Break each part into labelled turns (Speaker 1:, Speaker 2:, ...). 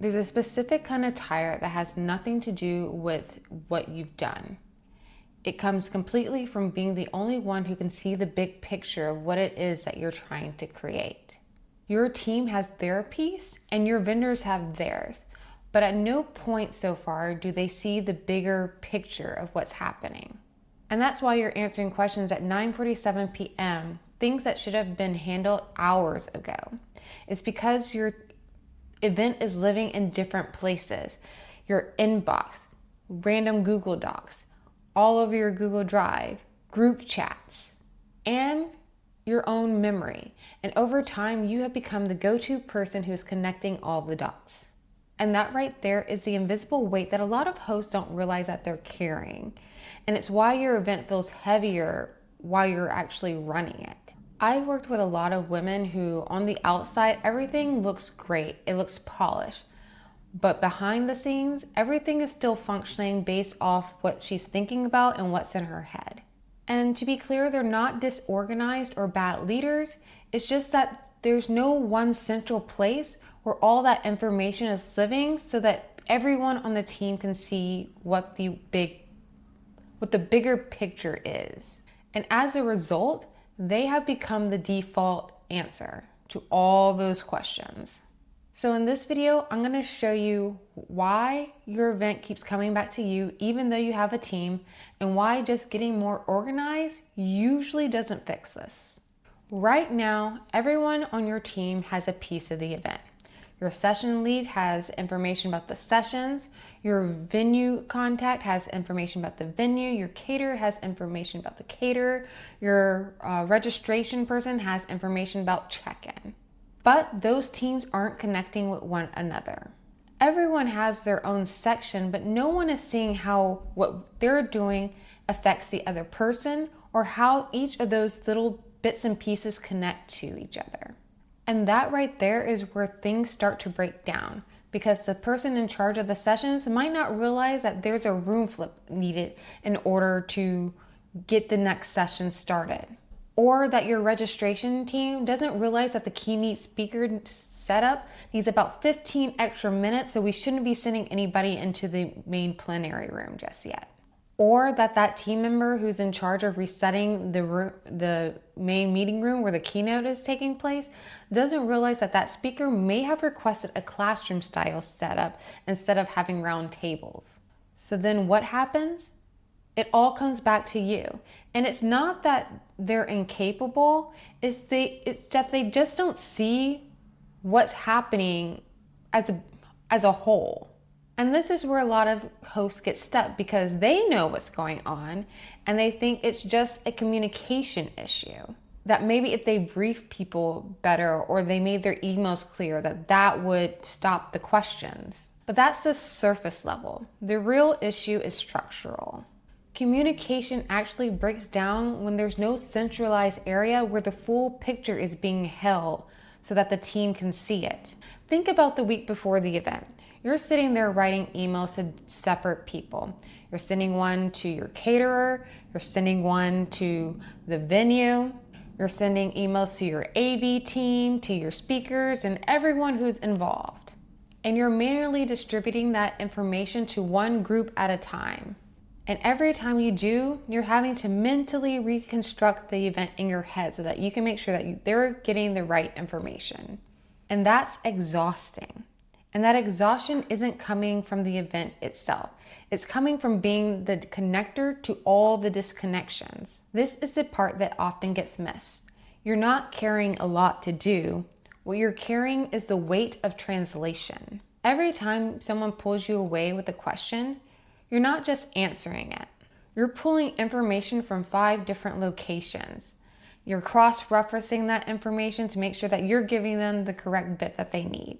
Speaker 1: There's a specific kind of tired that has nothing to do with what you've done. It comes completely from being the only one who can see the big picture of what it is that you're trying to create. Your team has their piece and your vendors have theirs, but at no point so far do they see the bigger picture of what's happening. And that's why you're answering questions at 9:47 p.m., things that should have been handled hours ago. It's because your event is living in different places. Your inbox, random Google Docs, all over your Google Drive, group chats, and your own memory. And over time, you have become the go-to person who's connecting all the dots. And that right there is the invisible weight that a lot of hosts don't realize that they're carrying. And it's why your event feels heavier while you're actually running it. I worked with a lot of women who, on the outside, everything looks great. It looks polished. But behind the scenes, everything is still functioning based off what she's thinking about and what's in her head. And to be clear, they're not disorganized or bad leaders. It's just that there's no one central place where all that information is living so that everyone on the team can see what the bigger picture is. And as a result, they have become the default answer to all those questions. So in this video, I'm going to show you why your event keeps coming back to you even though you have a team, and why just getting more organized usually doesn't fix this. Right now, everyone on your team has a piece of the event. Your session lead has information about the sessions. Your venue contact has information about the venue. Your caterer has information about the caterer. Your registration person has information about check-in. But those teams aren't connecting with one another. Everyone has their own section, but no one is seeing how what they're doing affects the other person, or how each of those little bits and pieces connect to each other. And that right there is where things start to break down, because the person in charge of the sessions might not realize that there's a room flip needed in order to get the next session started. Or that your registration team doesn't realize that the keynote speaker setup needs about 15 extra minutes, so we shouldn't be sending anybody into the main plenary room just yet. Or that team member who's in charge of resetting the main meeting room where the keynote is taking place doesn't realize that speaker may have requested a classroom style setup instead of having round tables. So then what happens? It all comes back to you. And it's not that they're incapable, it's that they just don't see what's happening as a whole. And this is where a lot of hosts get stuck, because they know what's going on and they think it's just a communication issue. That maybe if they brief people better or they made their emails clear, that would stop the questions. But that's the surface level. The real issue is structural. Communication actually breaks down when there's no centralized area where the full picture is being held so that the team can see it. Think about the week before the event. You're sitting there writing emails to separate people. You're sending one to your caterer, you're sending one to the venue, you're sending emails to your AV team, to your speakers, and everyone who's involved. And you're manually distributing that information to one group at a time. And every time you do, you're having to mentally reconstruct the event in your head so that you can make sure that they're getting the right information. And that's exhausting. And that exhaustion isn't coming from the event itself. It's coming from being the connector to all the disconnections. This is the part that often gets missed. You're not carrying a lot to do. What you're carrying is the weight of translation. Every time someone pulls you away with a question, you're not just answering it. You're pulling information from 5 different locations. You're cross-referencing that information to make sure that you're giving them the correct bit that they need.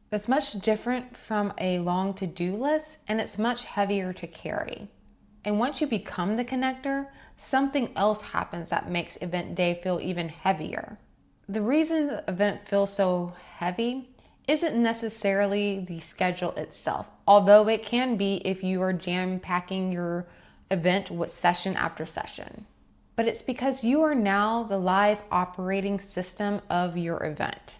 Speaker 1: That's much different from a long to-do list, and it's much heavier to carry. And once you become the connector, something else happens that makes event day feel even heavier. The reason the event feels so heavy isn't necessarily the schedule itself, although it can be if you are jam-packing your event with session after session. But it's because you are now the live operating system of your event.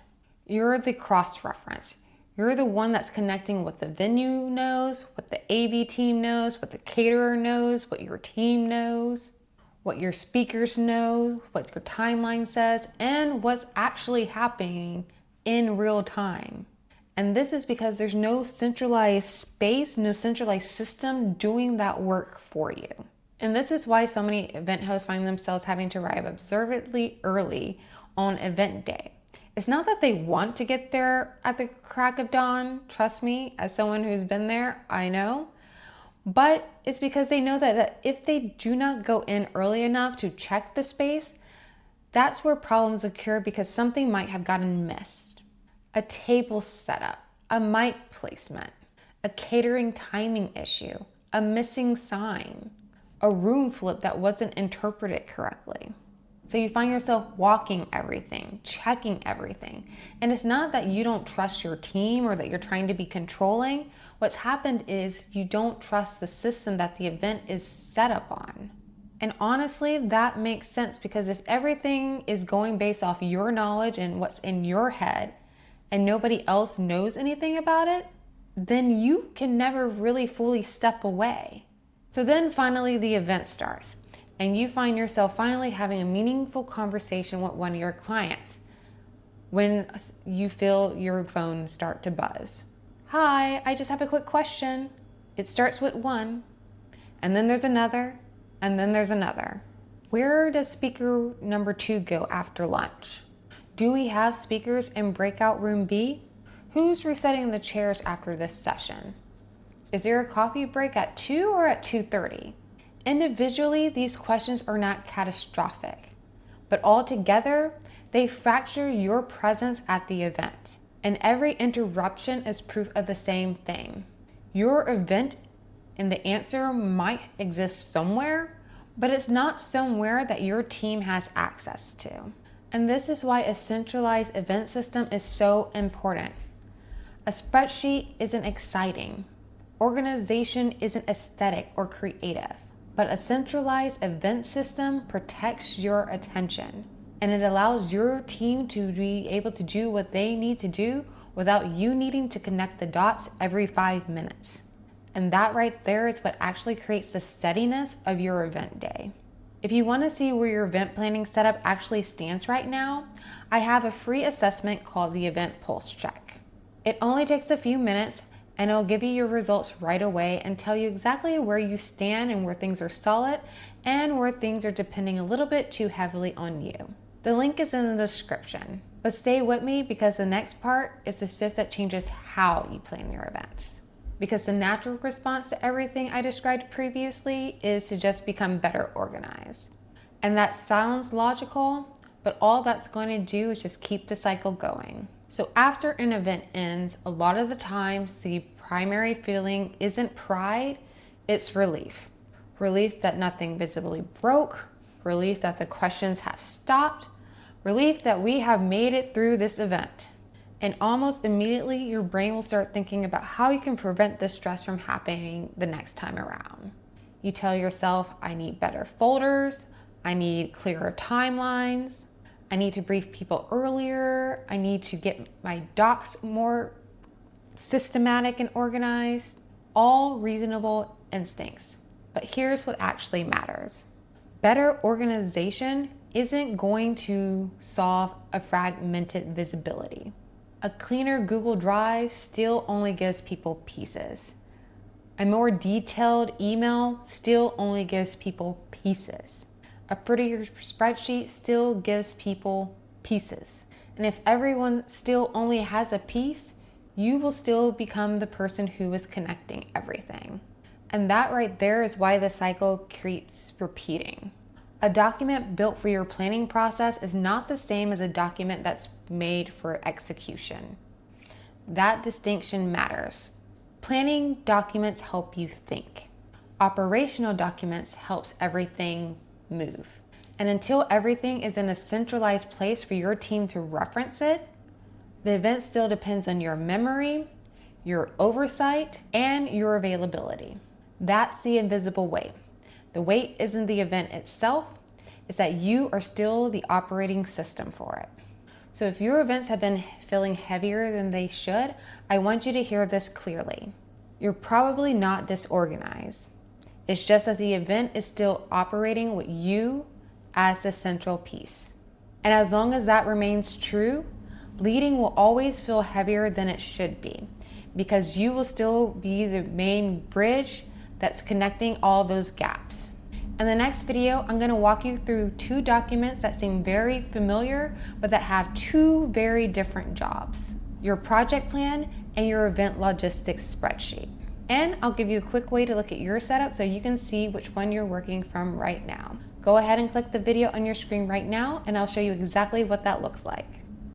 Speaker 1: You're the cross-reference. You're the one that's connecting what the venue knows, what the AV team knows, what the caterer knows, what your team knows, what your speakers know, what your timeline says, and what's actually happening in real time. And this is because there's no centralized space, no centralized system doing that work for you. And this is why so many event hosts find themselves having to arrive absurdly early on event day. It's not that they want to get there at the crack of dawn, trust me, as someone who's been there, I know. But it's because they know that if they do not go in early enough to check the space, that's where problems occur because something might have gotten missed. A table setup, a mic placement, a catering timing issue, a missing sign, a room flip that wasn't interpreted correctly. So you find yourself walking everything, checking everything. And it's not that you don't trust your team or that you're trying to be controlling. What's happened is you don't trust the system that the event is set up on. And honestly, that makes sense because if everything is going based off your knowledge and what's in your head and nobody else knows anything about it, then you can never really fully step away. So then finally the event starts. And you find yourself finally having a meaningful conversation with one of your clients when you feel your phone start to buzz. Hi, I just have a quick question. It starts with one, and then there's another, and then there's another. Where does speaker number 2 go after lunch? Do we have speakers in breakout room B? Who's resetting the chairs after this session? Is there a coffee break at 2 or at 2:30? Individually, these questions are not catastrophic, but altogether, they fracture your presence at the event. And every interruption is proof of the same thing. Your event and the answer might exist somewhere, but it's not somewhere that your team has access to. And this is why a centralized event system is so important. A spreadsheet isn't exciting. Organization isn't aesthetic or creative. But a centralized event system protects your attention and it allows your team to be able to do what they need to do without you needing to connect the dots every 5 minutes. And that right there is what actually creates the steadiness of your event day. If you want to see where your event planning setup actually stands right now, I have a free assessment called the Event Pulse Check. It only takes a few minutes and it'll give you your results right away and tell you exactly where you stand and where things are solid and where things are depending a little bit too heavily on you. The link is in the description, but stay with me because the next part is the shift that changes how you plan your events. Because the natural response to everything I described previously is to just become better organized. And that sounds logical, but all that's going to do is just keep the cycle going. So after an event ends, a lot of the times the primary feeling isn't pride, it's relief. Relief that nothing visibly broke, relief that the questions have stopped, relief that we have made it through this event. And almost immediately your brain will start thinking about how you can prevent this stress from happening the next time around. You tell yourself, I need better folders, I need clearer timelines, I need to brief people earlier. I need to get my docs more systematic and organized. All reasonable instincts. But here's what actually matters. Better organization isn't going to solve a fragmented visibility. A cleaner Google Drive still only gives people pieces. A more detailed email still only gives people pieces. A prettier spreadsheet still gives people pieces. And if everyone still only has a piece, you will still become the person who is connecting everything. And that right there is why the cycle keeps repeating. A document built for your planning process is not the same as a document that's made for execution. That distinction matters. Planning documents help you think. Operational documents helps everything move. And until everything is in a centralized place for your team to reference it, the event still depends on your memory, your oversight, and your availability. That's the invisible weight. The weight isn't the event itself, it's that you are still the operating system for it. So if your events have been feeling heavier than they should, I want you to hear this clearly. You're probably not disorganized. It's just that the event is still operating with you as the central piece. And as long as that remains true, leading will always feel heavier than it should be, because you will still be the main bridge that's connecting all those gaps. In the next video, I'm going to walk you through 2 documents that seem very familiar, but that have 2 very different jobs: your project plan and your event logistics spreadsheet. And I'll give you a quick way to look at your setup so you can see which one you're working from right now. Go ahead and click the video on your screen right now, and I'll show you exactly what that looks like.